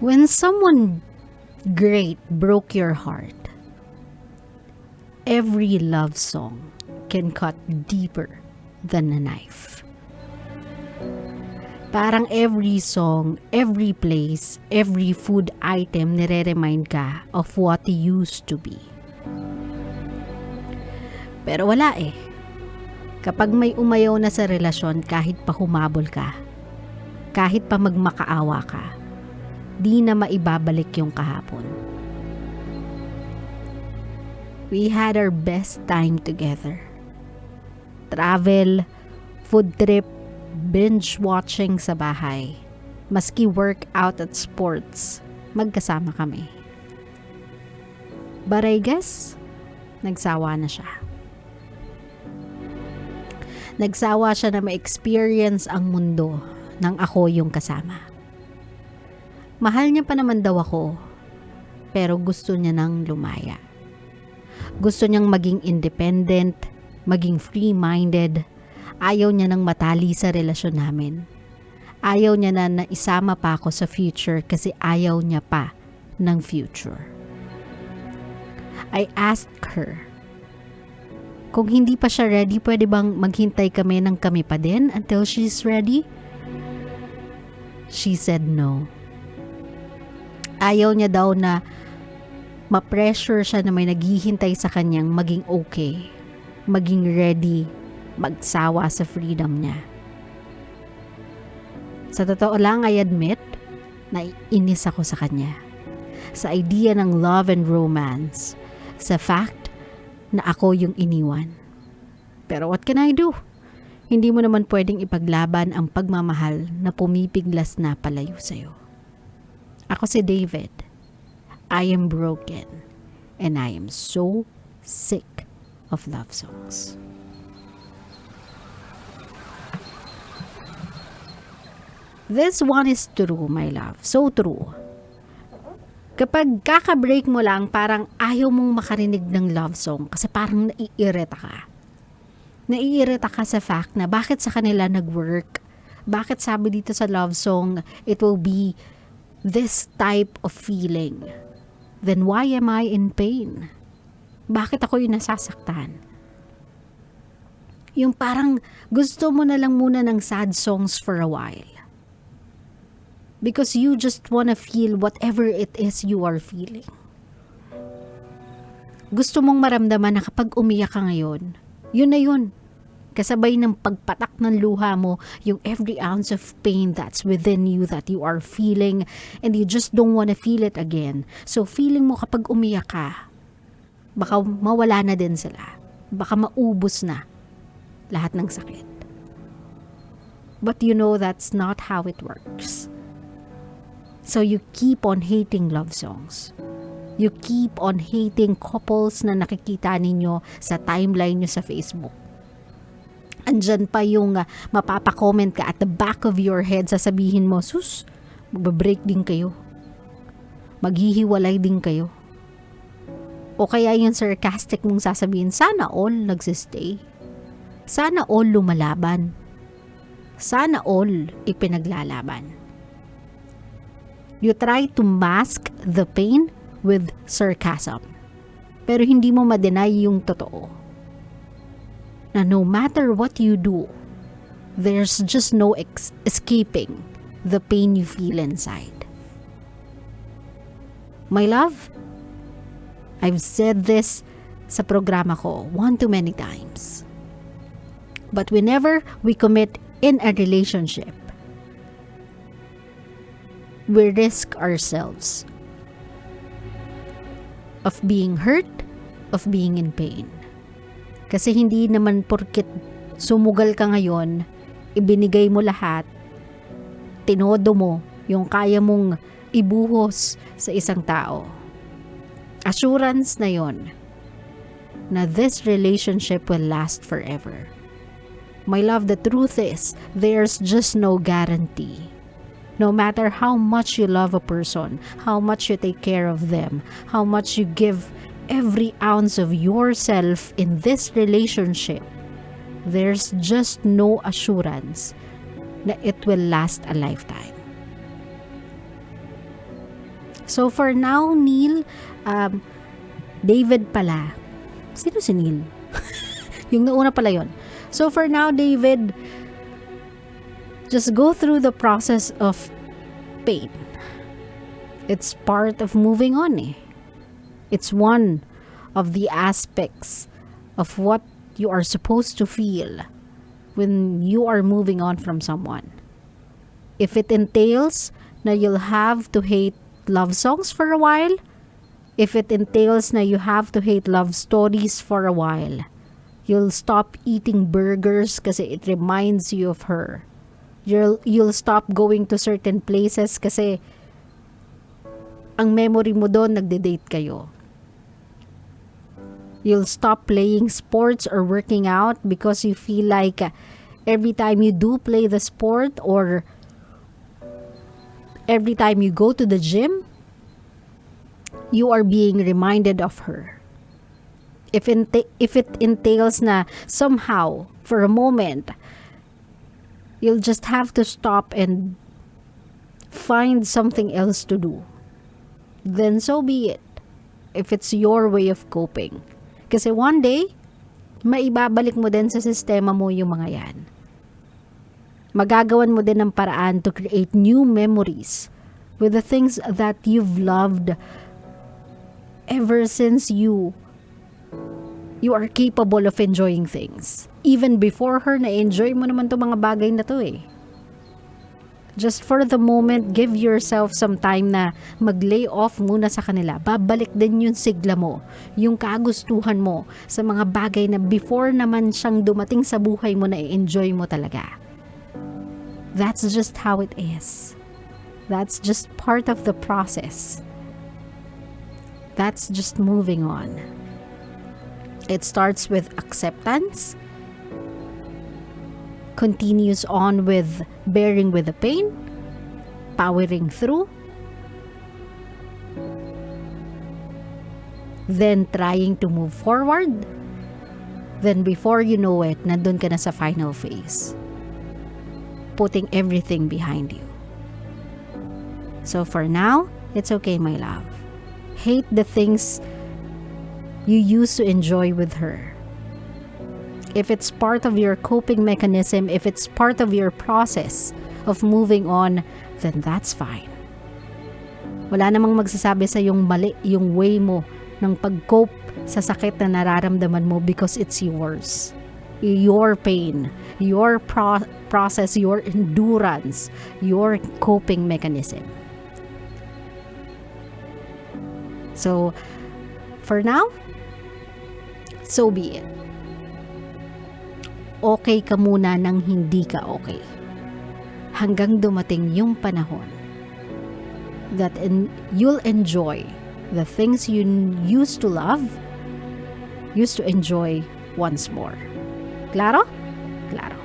When someone great broke your heart, every love song can cut deeper than a knife. Parang every song, every place, every food item nire-remind ka of what used to be. Pero wala eh. Kapag may umayaw na sa relasyon, kahit pa humabol ka, kahit pa magmakaawa ka, di na maibabalik yung kahapon. We had our best time together. Travel, food trip, binge watching sa bahay. Maski workout at sports, magkasama kami. But I guess, nagsawa na siya. Nagsawa siya na ma-experience ang mundo nang ako yung kasama. Mahal niya pa naman daw ako, pero gusto niya nang lumaya. Gusto niyang maging independent, maging free-minded. Ayaw niya nang matali sa relasyon namin. Ayaw niya na isama pa ako sa future kasi ayaw niya pa ng future. I asked her, kung hindi pa siya ready, pwede bang maghintay kami ng kami pa din until she's ready? She said no. Ayaw niya daw na ma-pressure siya na may naghihintay sa kanyang maging okay, maging ready, magsawa sa freedom niya. Sa totoo lang, I admit na inis ako sa kanya. Sa idea ng love and romance, sa fact na ako yung iniwan. Pero what can I do? Hindi mo naman pwedeng ipaglaban ang pagmamahal na pumipiglas na palayo sa'yo. Ako si David. I am broken. And I am so sick of love songs. This one is true, my love. So true. Kapag kaka-break mo lang, parang ayaw mong makarinig ng love song kasi parang naiirita ka. Naiirita ka sa fact na bakit sa kanila nag-work? Bakit sabi dito sa love song, it will be this type of feeling? Then why am I in pain? Bakit ako yung nasasaktan? Yung parang gusto mo na lang muna ng sad songs for a while. Because you just wanna feel whatever it is you are feeling. Gusto mong maramdaman na kapag umiyak ka ngayon, yun na yun. Kasabay ng pagpatak ng luha mo, yung every ounce of pain that's within you that you are feeling and you just don't wanna feel it again. So feeling mo kapag umiyak ka, baka mawala na din sila. Baka maubos na lahat ng sakit. But you know that's not how it works. So you keep on hating love songs. You keep on hating couples na nakikita ninyo sa timeline nyo sa Facebook. Andyan pa yung mapapacomment ka at the back of your head, sasabihin mo, sus, magbabreak din kayo. Maghihiwalay din kayo. O kaya yung sarcastic mong sasabihin, sana all nagsistay. Sana all lumalaban. Sana all ipinaglalaban. You try to mask the pain with sarcasm. Pero hindi mo ma-deny yung totoo. Na no matter what you do, there's just no escaping the pain you feel inside. My love, I've said this sa programa ko one too many times. But whenever we commit in a relationship, we risk ourselves of being hurt, of being in pain. Kasi hindi naman porket sumugal ka ngayon, ibinigay mo lahat, tinodo mo yung kaya mong ibuhos sa isang tao. Assurance na yon na this relationship will last forever. My love, the truth is, there's just no guarantee. No matter how much you love a person, how much you take care of them, how much you give every ounce of yourself in this relationship, there's just no assurance na it will last a lifetime. So for now, Neil, David pala. Sino si Neil? Yung nauna pala yon. So for now, David, just go through the process of pain. It's part of moving on eh. It's one of the aspects of what you are supposed to feel when you are moving on from someone. If it entails na you'll have to hate love songs for a while, if it entails na you have to hate love stories for a while, you'll stop eating burgers kasi it reminds you of her. You'll stop going to certain places kasi ang memory mo doon nagde-date kayo. You'll stop playing sports or working out because you feel like every time you do play the sport or every time you go to the gym, you are being reminded of her. If it entails na somehow, for a moment, you'll just have to stop and find something else to do, then so be it. If it's your way of coping. Kasi one day, maibabalik mo din sa sistema mo yung mga yan. Magagawan mo din ng paraan to create new memories with the things that you've loved ever since you are capable of enjoying things. Even before her, na-enjoy mo naman itong mga bagay na to eh. Just for the moment, give yourself some time na mag-lay off muna sa kanila. Babalik din yung sigla mo, yung kagustuhan mo sa mga bagay na before naman siyang dumating sa buhay mo na i-enjoy mo talaga. That's just how it is. That's just part of the process. That's just moving on. It starts with acceptance, continues on with bearing with the pain, powering through, then trying to move forward, then before you know it, nandun ka na sa final phase, putting everything behind you. So for now, it's okay, my love. Hate the things you used to enjoy with her. If it's part of your coping mechanism, if it's part of your process of moving on, then that's fine. Wala namang magsasabi sa yung mali yung way mo ng pag-cope sa sakit na nararamdaman mo because it's yours. Your pain, your process, your endurance, your coping mechanism. So, for now, so be it. Okay ka muna nang hindi ka okay. Hanggang dumating yung panahon that you'll enjoy the things you used to love, used to enjoy once more. Claro? Claro.